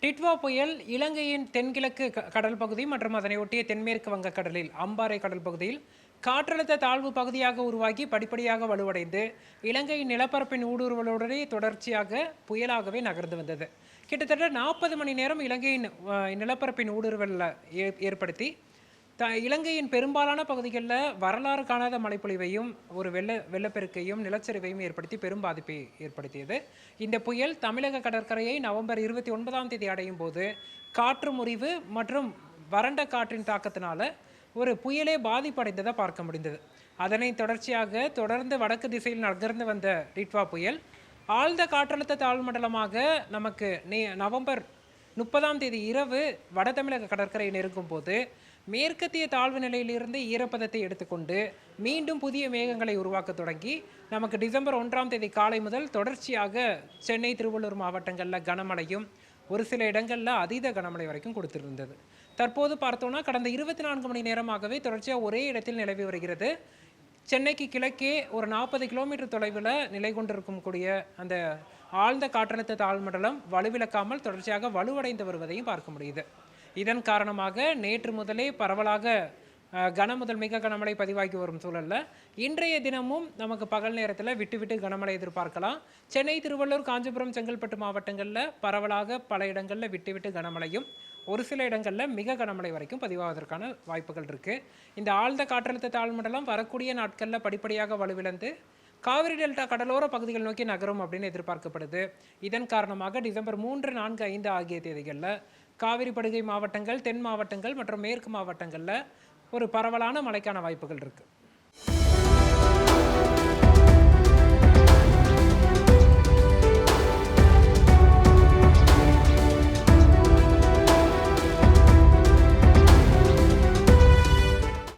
டிட்வா புயல் இலங்கையின் தென்கிழக்கு கடல் பகுதி மற்றும் அதனை ஒட்டிய தென்மேற்கு வங்கக்கடலில் அம்பாறை கடல் பகுதியில் காற்றழுத்த தாழ்வு பகுதியாக உருவாகி படிப்படியாக வலுவடைந்து இலங்கையின் நிலப்பரப்பின் ஊடுருவலுடனே தொடர்ச்சியாக புயலாகவே நகர்ந்து வந்தது. கிட்டத்தட்ட 40 மணி நேரம் இலங்கையின் நிலப்பரப்பின் ஊடுருவலில் ஏற்படுத்தி இலங்கையின் பெரும்பாலான பகுதிகளில் வரலாறு காணாத மழைப்பொழிவையும் ஒரு வெள்ளப்பெருக்கையும் நிலச்சரிவையும் ஏற்படுத்தி பெரும் பாதிப்பை ஏற்படுத்தியது. இந்த புயல் தமிழக கடற்கரையை நவம்பர் 29ஆம் தேதி அடையும் போது காற்று முறிவு மற்றும் வறண்ட காற்றின் தாக்கத்தினால ஒரு புயலே பாதிப்படைந்ததை பார்க்க முடிந்தது. அதனை தொடர்ச்சியாக தொடர்ந்து வடக்கு திசையில் நகர்ந்து வந்த டிட்வா புயல் ஆழ்ந்த காற்றழுத்த தாழ்மண்டலமாக நமக்கு நவம்பர் 30ஆம் தேதி இரவு வட தமிழக கடற்கரையை நெருங்கும் போது மேற்கத்திய தாழ்வு நிலையிலிருந்து ஈரப்பதத்தை எடுத்துக்கொண்டு மீண்டும் புதிய மேகங்களை உருவாக்க தொடங்கி நமக்கு டிசம்பர் 1ஆம் தேதி காலை முதல் தொடர்ச்சியாக சென்னை, திருவள்ளூர் மாவட்டங்களில் கனமழையும் ஒரு சில இடங்களில் அதீத கனமழை வரைக்கும் கொடுத்திருந்தது. தற்போது பார்த்தோன்னா கடந்த 24 மணி நேரமாகவே தொடர்ச்சியாக ஒரே இடத்தில் நிலவி வருகிறது. சென்னைக்கு கிழக்கே ஒரு 40 கிலோமீட்டர் தொலைவில் நிலை கொண்டிருக்கும் கூடிய அந்த ஆழ்ந்த காற்றழுத்த தாழ்மண்டலம் வலுவிழக்காமல் தொடர்ச்சியாக வலுவடைந்து வருவதையும் பார்க்க முடியுது. இதன் காரணமாக நேற்று முதலே பரவலாக கன முதல் மிக கனமழை பதிவாகி வரும் சூழலில் இன்றைய தினமும் நமக்கு பகல் நேரத்தில் விட்டு விட்டு கனமழை எதிர்பார்க்கலாம். சென்னை, திருவள்ளூர், காஞ்சிபுரம், செங்கல்பட்டு மாவட்டங்களில் பரவலாக பல இடங்களில் விட்டு விட்டு கனமழையும் ஒரு சில இடங்களில் மிக கனமழை வரைக்கும் பதிவாவதற்கான வாய்ப்புகள் இருக்குது. இந்த ஆழ்ந்த காற்றழுத்த தாழ்மண்டலம் வரக்கூடிய நாட்களில் படிப்படியாக வலுவிழந்து காவிரி டெல்டா கடலோர பகுதிகள் நோக்கி நகரும் அப்படின்னு எதிர்பார்க்கப்படுது. இதன் காரணமாக டிசம்பர் 3, 4, 5 ஆகிய தேதிகளில் காவிரி படுகை மாவட்டங்கள், தென் மாவட்டங்கள் மற்றும் மேற்கு மாவட்டங்களில் ஒரு பரவலான மழைக்கான வாய்ப்புகள் இருக்குது.